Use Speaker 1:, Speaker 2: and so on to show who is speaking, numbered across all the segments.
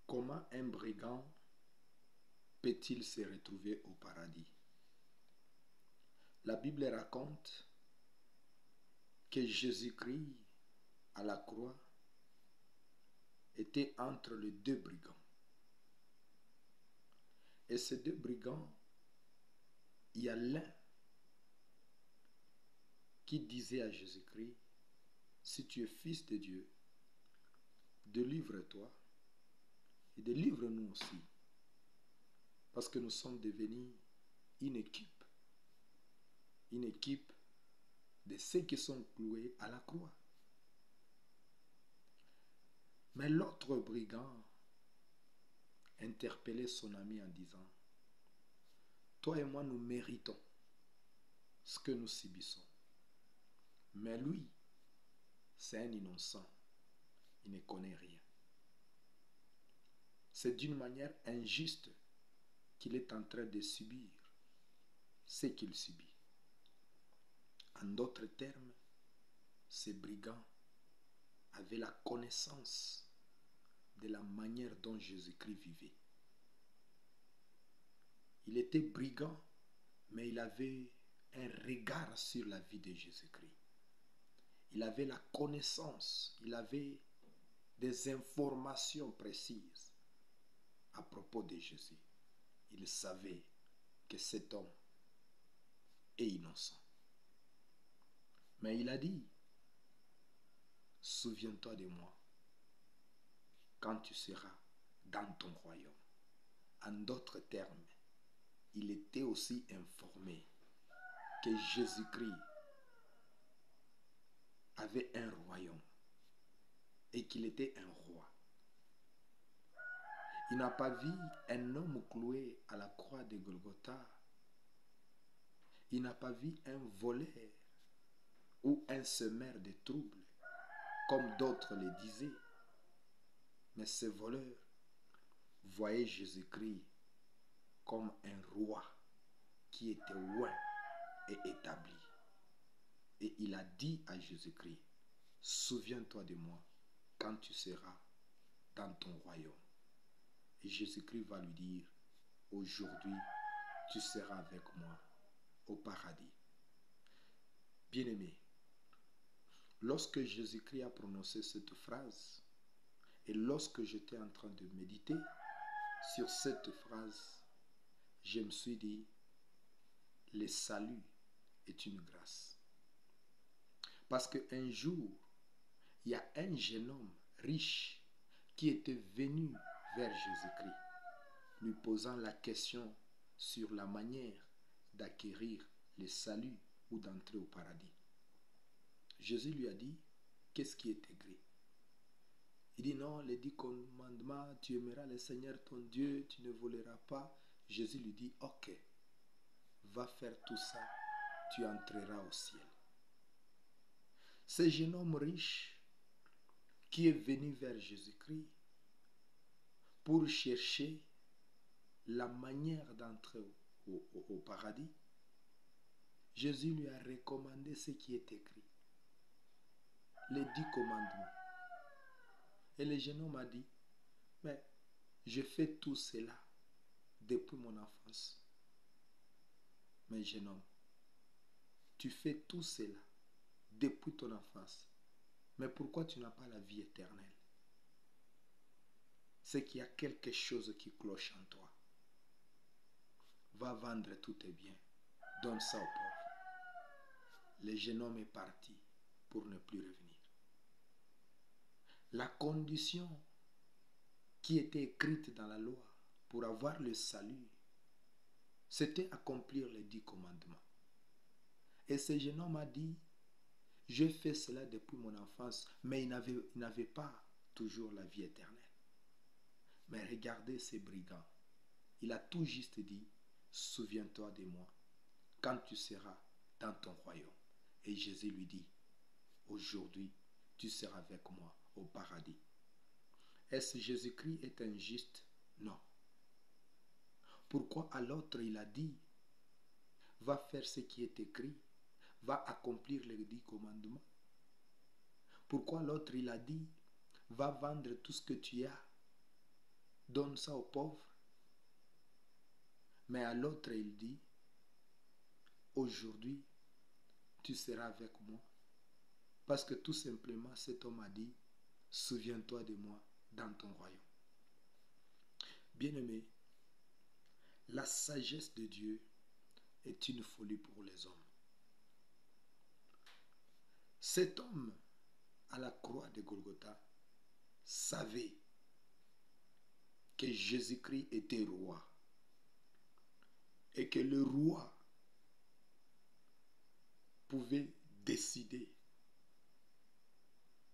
Speaker 1: Comment un brigand peut-il se retrouver au paradis? La Bible raconte que Jésus-Christ, à la croix, était entre les deux brigands. Et ces deux brigands, il y a l'un qui disait à Jésus-Christ, si tu es fils de Dieu, délivre-toi et délivre-nous aussi. Parce que nous sommes devenus une équipe de ceux qui sont cloués à la croix. Mais l'autre brigand interpellait son ami en disant, toi et moi nous méritons ce que nous subissons. Mais lui, c'est un innocent, il ne connaît rien. C'est d'une manière injuste qu'il est en train de subir ce qu'il subit. En d'autres termes, ces brigands avaient la connaissance de la manière dont Jésus-Christ vivait. Il était brigand, mais il avait un regard sur la vie de Jésus-Christ. Il avait la connaissance, il avait des informations précises à propos de Jésus. Il savait que cet homme est innocent. Mais il a dit, souviens-toi de moi quand tu seras dans ton royaume. En d'autres termes, il était aussi informé que Jésus-Christ avait un royaume et qu'il était un roi. Il n'a pas vu un homme cloué à la croix de Golgotha. Il n'a pas vu un voleur ou un semeur de troubles, comme d'autres le disaient. Mais ce voleur voyait Jésus-Christ comme un roi qui était loin et établi. Et il a dit à Jésus-Christ, souviens-toi de moi quand tu seras dans ton royaume. Et Jésus-Christ va lui dire, aujourd'hui, tu seras avec moi au paradis. Bien-aimé, lorsque Jésus-Christ a prononcé cette phrase, et lorsque j'étais en train de méditer sur cette phrase, je me suis dit, le salut est une grâce. Parce qu'un jour, il y a un jeune homme riche qui était venu vers Jésus-Christ, lui posant la question sur la manière d'acquérir le salut ou d'entrer au paradis. Jésus lui a dit, qu'est-ce qui est écrit? Il dit non, les 10 commandements, tu aimeras le Seigneur ton Dieu, tu ne voleras pas. Jésus lui dit, ok, va faire tout ça, tu entreras au ciel. Ce jeune homme riche qui est venu vers Jésus-Christ pour chercher la manière d'entrer au paradis, Jésus lui a recommandé ce qui est écrit, les 10 commandements. Et le jeune homme a dit, mais je fais tout cela depuis mon enfance. Mais jeune homme, tu fais tout cela depuis ton enfance. Mais pourquoi tu n'as pas la vie éternelle? C'est qu'il y a quelque chose qui cloche en toi. Va vendre tous tes biens, donne ça aux pauvres. Le jeune homme est parti pour ne plus revenir. La condition qui était écrite dans la loi pour avoir le salut, c'était accomplir les 10 commandements. Et ce jeune homme a dit, je fais cela depuis mon enfance, mais il n'avait pas toujours la vie éternelle. Mais regardez ces brigands. Il a tout juste dit, souviens-toi de moi quand tu seras dans ton royaume. Et Jésus lui dit, aujourd'hui, tu seras avec moi au paradis. Est-ce que Jésus-Christ est injuste? Non. Pourquoi à l'autre il a dit, va faire ce qui est écrit, va accomplir les 10 commandements? Pourquoi l'autre il a dit, va vendre tout ce que tu as donne ça aux pauvres. Mais à l'autre, il dit, aujourd'hui, tu seras avec moi. Parce que tout simplement, cet homme a dit, souviens-toi de moi dans ton royaume. Bien-aimé, la sagesse de Dieu est une folie pour les hommes. Cet homme, à la croix de Golgotha, savait que Jésus-Christ était roi. Et que le roi pouvait décider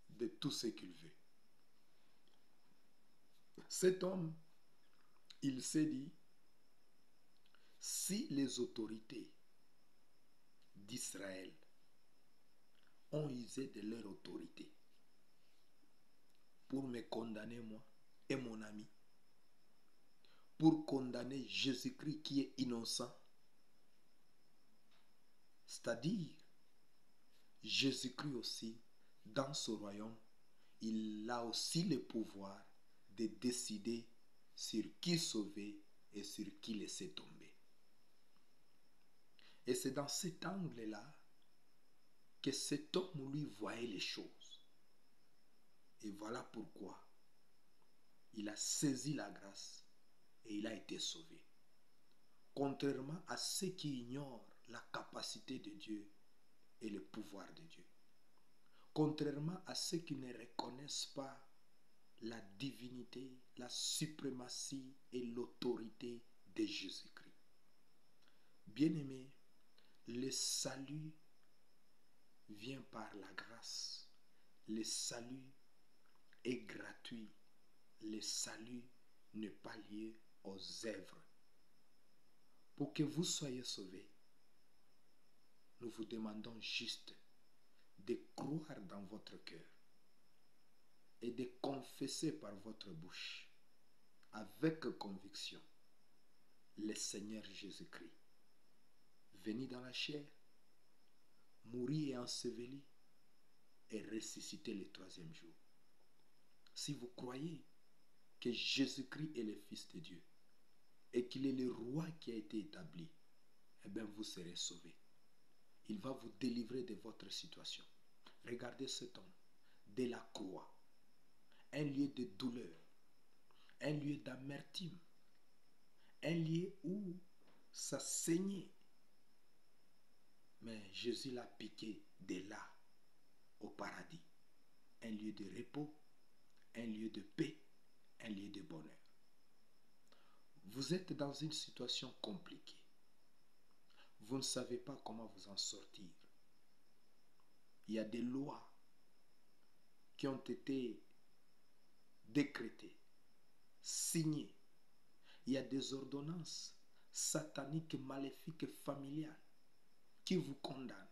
Speaker 1: de tout ce qu'il veut. Cet homme, il s'est dit, si les autorités d'Israël ont usé de leur autorité pour me condamner moi et mon ami, pour condamner Jésus-Christ qui est innocent, c'est-à-dire Jésus-Christ aussi, dans ce royaume, il a aussi le pouvoir de décider sur qui sauver et sur qui laisser tomber. Et c'est dans cet angle-là que cet homme, lui, voyait les choses. Et voilà pourquoi il a saisi la grâce et il a été sauvé. Contrairement à ceux qui ignorent la capacité de Dieu et le pouvoir de Dieu. Contrairement à ceux qui ne reconnaissent pas la divinité, la suprématie et l'autorité de Jésus-Christ. Bien-aimé, le salut vient par la grâce. Le salut est gratuit. Le salut n'est pas lié aux œuvres. Pour que vous soyez sauvés, nous vous demandons juste de croire dans votre cœur et de confesser par votre bouche avec conviction le Seigneur Jésus-Christ, venu dans la chair, mourir et enseveli et ressuscité le troisième jour. Si vous croyez que Jésus-Christ est le Fils de Dieu et qu'il est le roi qui a été établi, eh bien vous serez sauvés. Il va vous délivrer de votre situation. Regardez cet homme de la croix, un lieu de douleur, un lieu d'amertume, un lieu où ça saignait. Mais Jésus l'a piqué de là au paradis. Un lieu de repos, un lieu de paix, un lieu de bonheur. Vous êtes dans une situation compliquée. Vous ne savez pas comment vous en sortir. Il y a des lois qui ont été décrétées, signées. Il y a des ordonnances sataniques, maléfiques, familiales qui vous condamnent.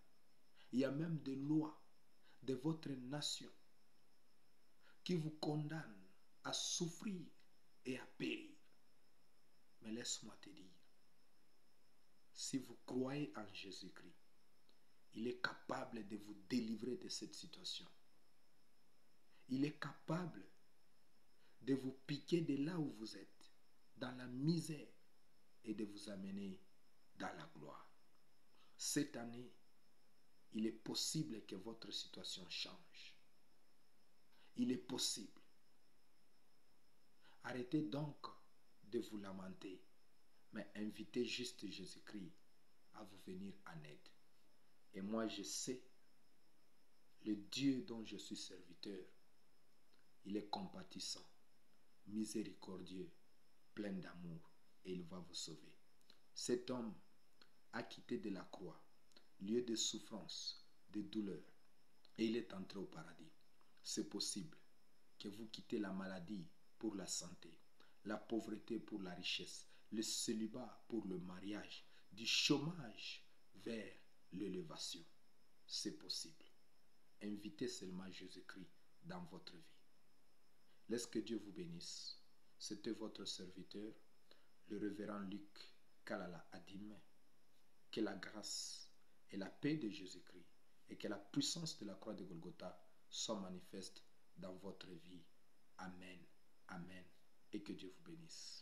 Speaker 1: Il y a même des lois de votre nation qui vous condamnent à souffrir et à périr. Mais laisse-moi te dire, si vous croyez en Jésus-Christ, il est capable de vous délivrer de cette situation. Il est capable de vous piquer de là où vous êtes, dans la misère, et de vous amener dans la gloire. Cette année, il est possible que votre situation change. Il est possible. Arrêtez donc de vous lamenter, mais invitez juste Jésus-Christ à vous venir en aide. Et moi, je sais, le Dieu dont je suis serviteur, il est compatissant, miséricordieux, plein d'amour, et il va vous sauver. Cet homme a quitté de la croix, lieu de souffrance, de douleur, et il est entré au paradis. C'est possible que vous quittez la maladie pour la santé, la pauvreté pour la richesse, le célibat pour le mariage, du chômage vers l'élévation. C'est possible. Invitez seulement Jésus-Christ dans votre vie. Laisse que Dieu vous bénisse. C'était votre serviteur, le révérend Luc Kalala Adim. Que la grâce et la paix de Jésus-Christ et que la puissance de la croix de Golgotha soient manifestes dans votre vie. Amen. Amen. Et que que Dieu vous bénisse.